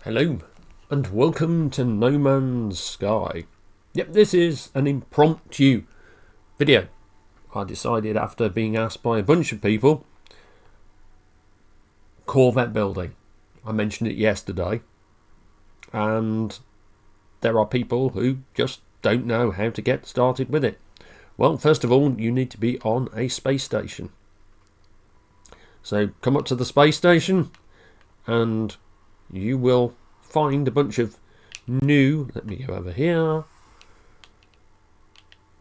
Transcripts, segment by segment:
Hello and welcome to No Man's Sky. Yep, this is an impromptu video. I decided after being asked by a bunch of people, Corvette building. I mentioned it yesterday, and there are people who just don't know how to get started with it. Well, first of all, you need to be on a space station. So come up to the space station and you will find a bunch of new, let me go over here,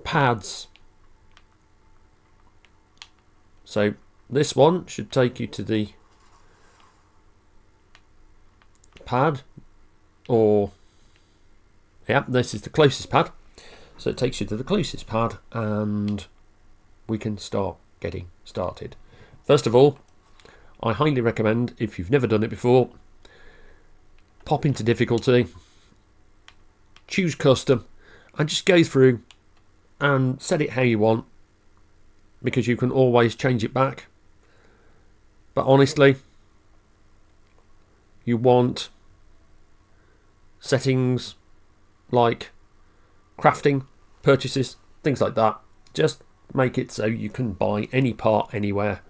pads. So this one should take you to the pad, or this is the closest pad. So it takes you to the closest pad and we can start getting started. First of all, I highly recommend, if you've never done it before, pop into difficulty, choose custom, and just go through and set it how you want, because you can always change it back. But honestly, you want settings like crafting, purchases, things like that. Just make it so you can buy any part anywhere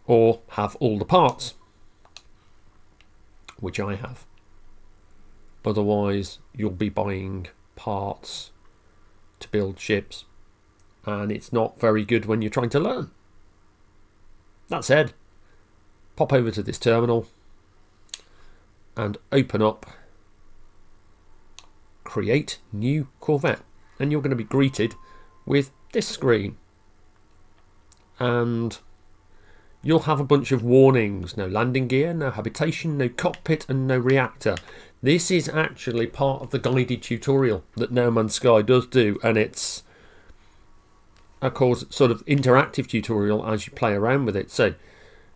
or have all the parts, which I have. Otherwise you'll be buying parts to build ships, and it's not very good when you're trying to learn. That said, pop over to this terminal and open up Create New Corvette, and you're going to be greeted with this screen, and you'll have a bunch of warnings: no landing gear, no habitation, no cockpit, and no reactor. This is actually part of the guided tutorial that No Man's Sky does do, and it's of course sort of interactive tutorial as you play around with it. So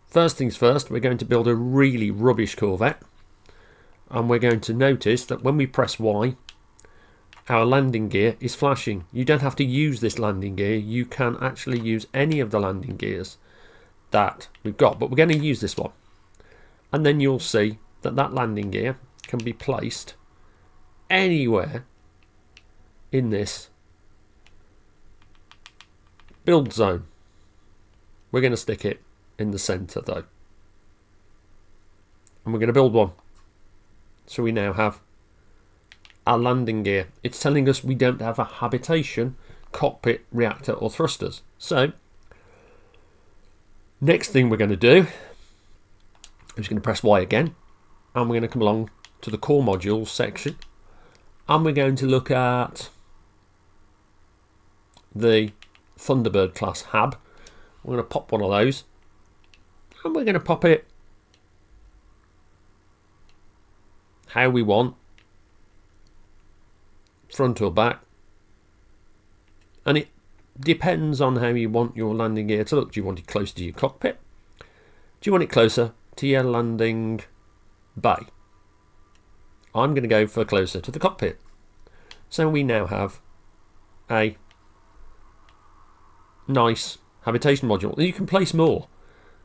first things first, we're going to build a really rubbish Corvette, and we're going to notice that when we press Y, our landing gear is flashing. You don't have to use this landing gear, you can actually use any of the landing gears that we've got, but we're going to use this one, and then you'll see that that landing gear can be placed anywhere in this build zone. We're going to stick it in the center though, and we're going to build one. So we now have our landing gear. It's telling us we don't have a habitation, cockpit, reactor or thrusters. So next thing we're going to do, I'm just going to press Y again, and we're going to come along to the core modules section, and we're going to look at the Thunderbird class hab. We're going to pop one of those, and we're going to pop it how we want, front or back, and it depends on how you want your landing gear to look. Do you want it close to your cockpit? Do you want it closer to your landing bay? I'm going to go for closer to the cockpit. So we now have a nice habitation module. And you can place more.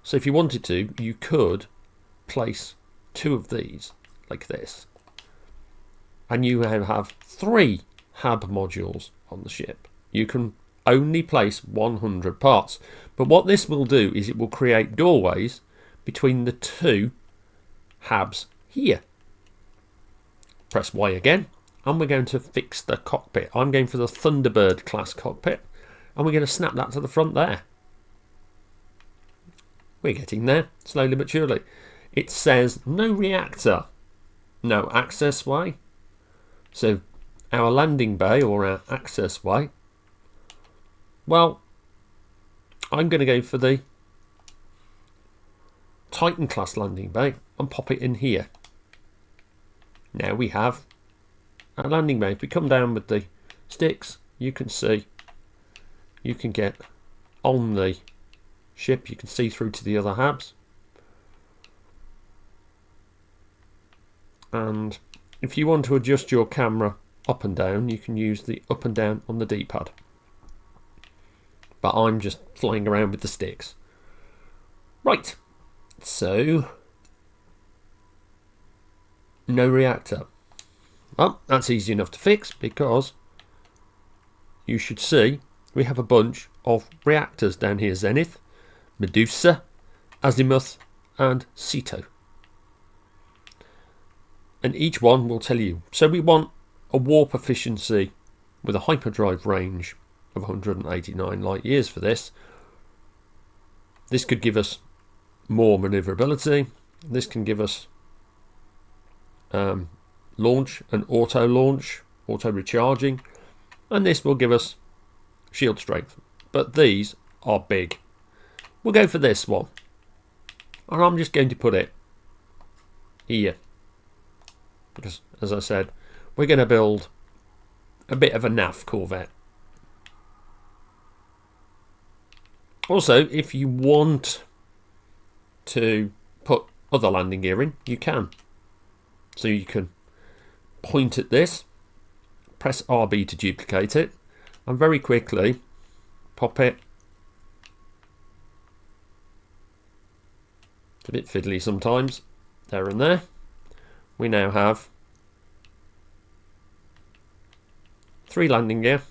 So if you wanted to, you could place 2 of these like this, and you have 3 hab modules on the ship. You can only place 100 parts, but what this will do is it will create doorways between the 2 habs here. Press Y again, and we're going to fix the cockpit. I'm going for the Thunderbird class cockpit, and we're going to snap that to the front there. We're getting there, slowly but surely. It says no reactor, no access way. So our landing bay, or our access way, well, I'm going to go for the Titan class landing bay and pop it in here. Now we have our landing bay. If we come down with the sticks, you can see, you can get on the ship, you can see through to the other habs. And if you want to adjust your camera up and down, you can use the up and down on the D-pad. But I'm just flying around with the sticks. Right, so no reactor. Well, that's easy enough to fix because you should see we have a bunch of reactors down here. Zenith, Medusa, Azimuth and Ceto. And each one will tell you. So we want a warp efficiency with a hyperdrive range of 189 light years for this. This could give us more maneuverability. This can give us launch and auto launch, auto recharging, and this will give us shield strength. But these are big. We'll go for this one, and I'm just going to put it here because, as I said, we're going to build a bit of a naff Corvette. Also, if you want to put other landing gear in, you can. So you can point at this, press RB to duplicate it, and very quickly pop it. It's a bit fiddly sometimes. There and there. We now have 3 landing gear,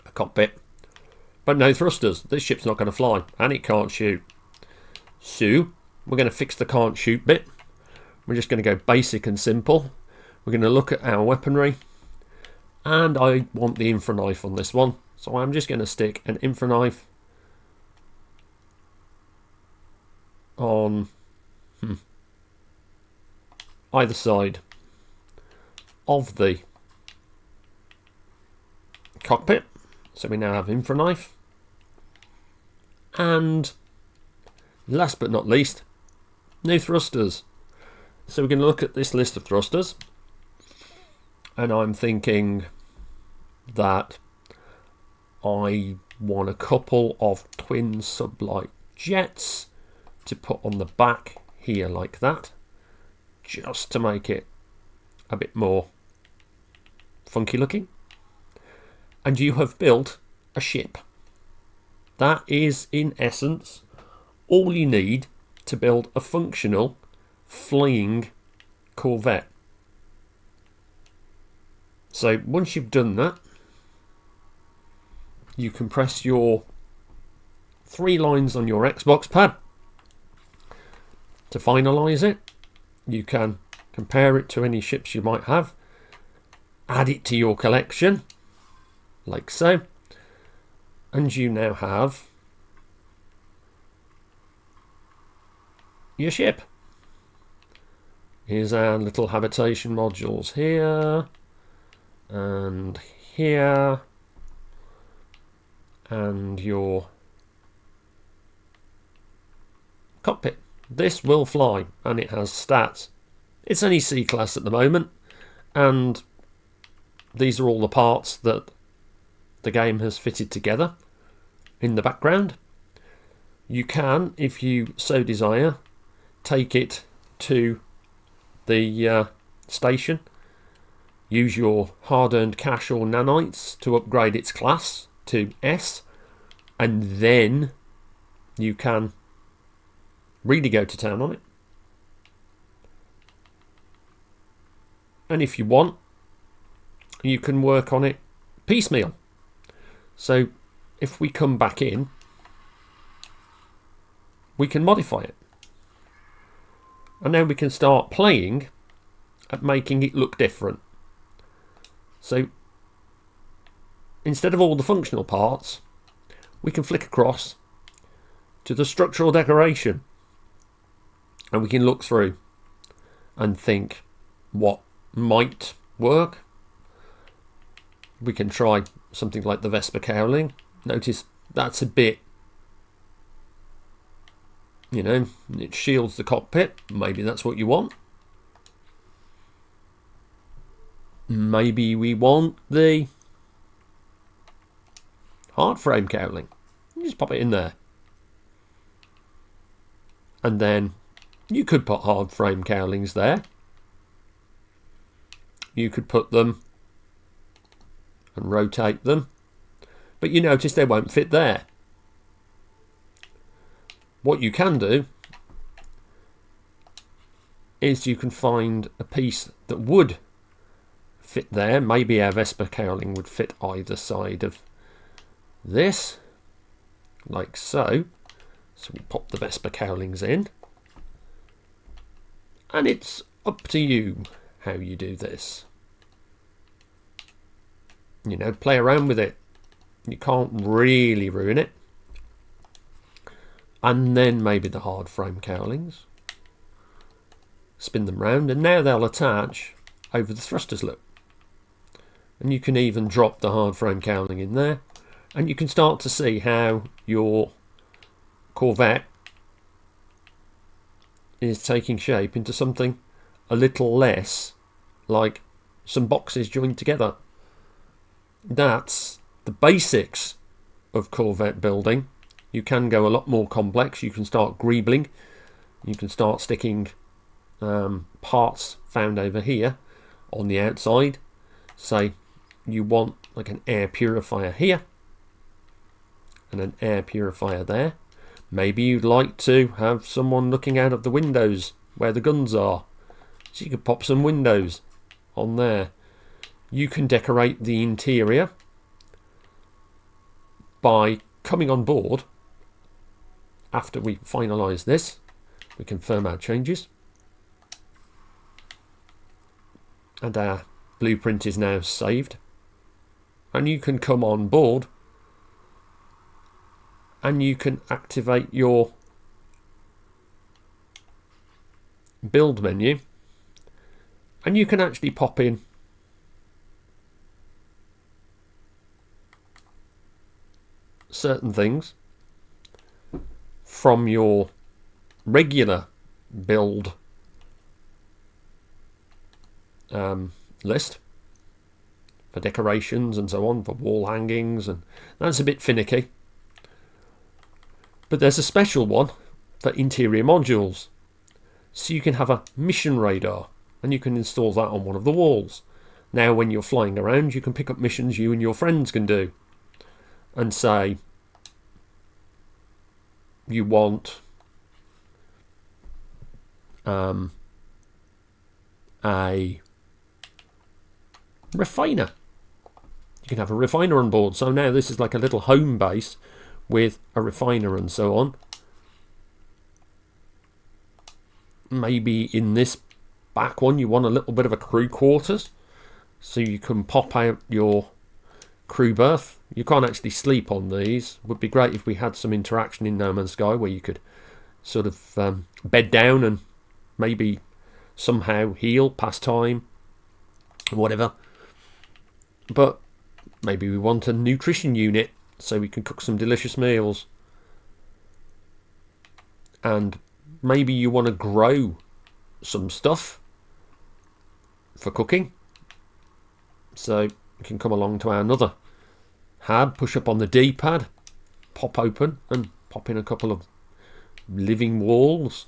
a cockpit, but no thrusters. This ship's not going to fly, and it can't shoot. So we're going to fix the can't shoot bit. We're just going to go basic and simple. We're going to look at our weaponry, and I want the infraknife on this one, so I'm just going to stick an infraknife on either side of the cockpit. So we now have infraknife, and last but not least, no thrusters. So we're going to look at this list of thrusters, and I'm thinking that I want a couple of twin sublight jets to put on the back here like that, just to make it a bit more funky looking. And you have built a ship. That is, in essence, all you need to build a functional flying Corvette. So once you've done that, you can press your 3 lines on your Xbox pad to finalize it. You can compare it to any ships you might have, add it to your collection like so, and you now have your ship. Here's our little habitation modules here and here, and your cockpit. This will fly, and it has stats. It's only C class at the moment, and these are all the parts that the game has fitted together in the background. You can, if you so desire, take it to the station, use your hard-earned cash or nanites to upgrade its class to S, and then you can really go to town on it. And if you want, you can work on it piecemeal. So if we come back in, we can modify it. And then we can start playing at making it look different. So instead of all the functional parts, we can flick across to the structural decoration, and we can look through and think what might work. We can try something like the Vesper cowling. Notice that's a bit, it shields the cockpit. Maybe that's what you want. Maybe we want the hard frame cowling. Just pop it in there. And then you could put hard frame cowlings there. You could put them and rotate them, but you notice they won't fit there. What you can do is you can find a piece that would fit there. Maybe our Vespa cowling would fit either side of this, like so. So we pop the Vespa cowlings in, and it's up to you how you do this. You know, play around with it. You can't really ruin it. And then maybe the hard frame cowlings. Spin them round, and now they'll attach over the thrusters loop. And you can even drop the hard frame cowling in there, and you can start to see how your Corvette is taking shape into something a little less like some boxes joined together. That's the basics of Corvette building. You can go a lot more complex. You can start greebling. You can start sticking parts found over here on the outside. Say you want like an air purifier here and an air purifier there. Maybe you'd like to have someone looking out of the windows where the guns are. So you could pop some windows on there. You can decorate the interior by coming on board after we finalise this. We confirm our changes. And our blueprint is now saved. And you can come on board and you can activate your build menu, and you can actually pop in certain things from your regular build list for decorations and so on, for wall hangings, and that's a bit finicky. But there's a special one for interior modules. So you can have a mission radar, and you can install that on one of the walls. Now when you're flying around, you can pick up missions you and your friends can do. And say you want a refiner. You can have a refiner on board. So now this is like a little home base with a refiner and so on. Maybe in this back one you want a little bit of a crew quarters, so you can pop out your crew berth. You can't actually sleep on these. Would be great if we had some interaction in No Man's Sky where you could sort of bed down and maybe somehow heal, pass time, whatever. But maybe we want a nutrition unit so we can cook some delicious meals. And maybe you want to grow some stuff for cooking. So you can come along to our another hab, push up on the D-pad, pop open and pop in a couple of living walls.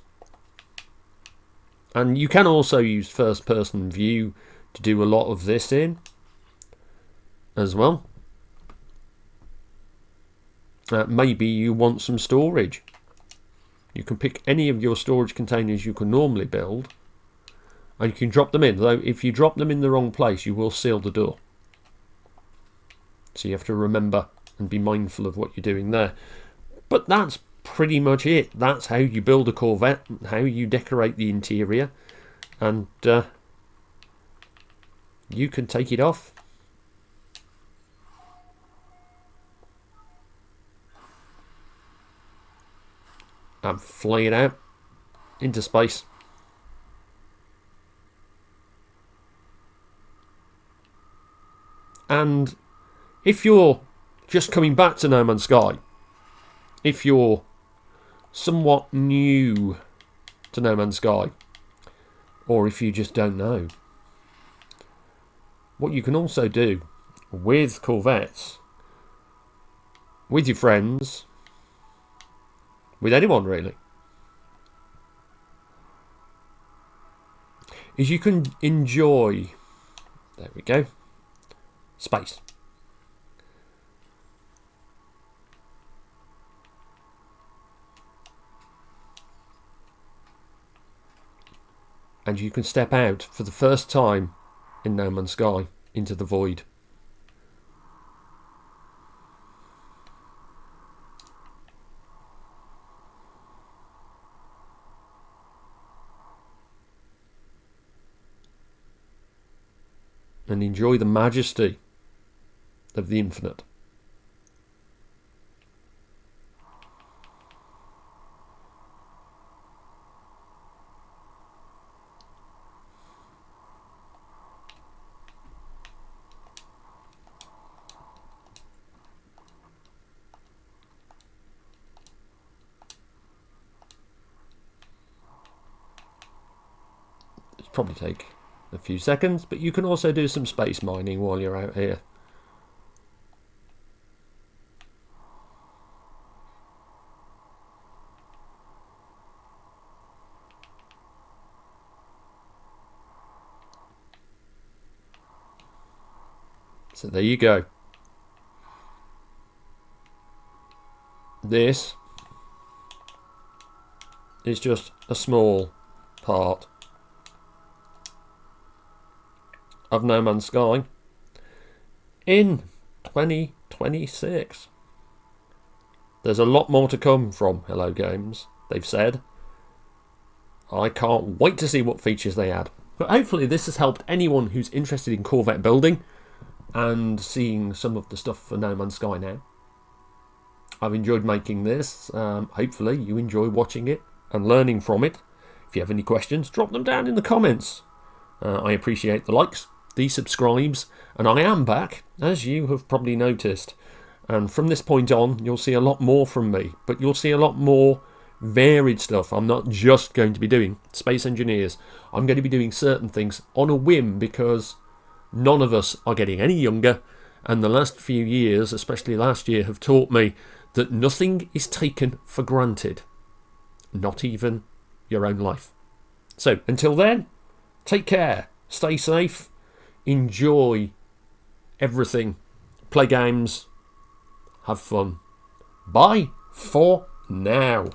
And you can also use first person view to do a lot of this in as well. Maybe you want some storage. You can pick any of your storage containers you can normally build and you can drop them in. Though if you drop them in the wrong place, you will seal the door. So you have to remember and be mindful of what you're doing there. But that's pretty much it. That's how you build a Corvette, how you decorate the interior, and you can take it off. And fly it out into space. And if you're just coming back to No Man's Sky, if you're somewhat new to No Man's Sky, or if you just don't know, what you can also do with Corvettes, with your friends, with anyone really, is you can enjoy, there we go, space. and you can step out for the first time in No Man's Sky into the void. And enjoy the majesty of the infinite. It'll probably take a few seconds, but you can also do some space mining while you're out here. So there you go. This is just a small part of No Man's Sky in 2026. There's a lot more to come from Hello Games, they've said. I can't wait to see what features they add. But hopefully this has helped anyone who's interested in Corvette building and seeing some of the stuff for No Man's Sky now. I've enjoyed making this. Hopefully you enjoy watching it and learning from it. If you have any questions, drop them down in the comments. I appreciate the likes, the subscribes, and I am back, as you have probably noticed. And from this point on, you'll see a lot more from me, but you'll see a lot more varied stuff. I'm not just going to be doing Space Engineers. I'm going to be doing certain things on a whim because none of us are getting any younger, and the last few years, especially last year, have taught me that nothing is taken for granted, not even your own life. So until then, take care, stay safe, enjoy everything, play games, have fun. Bye for now.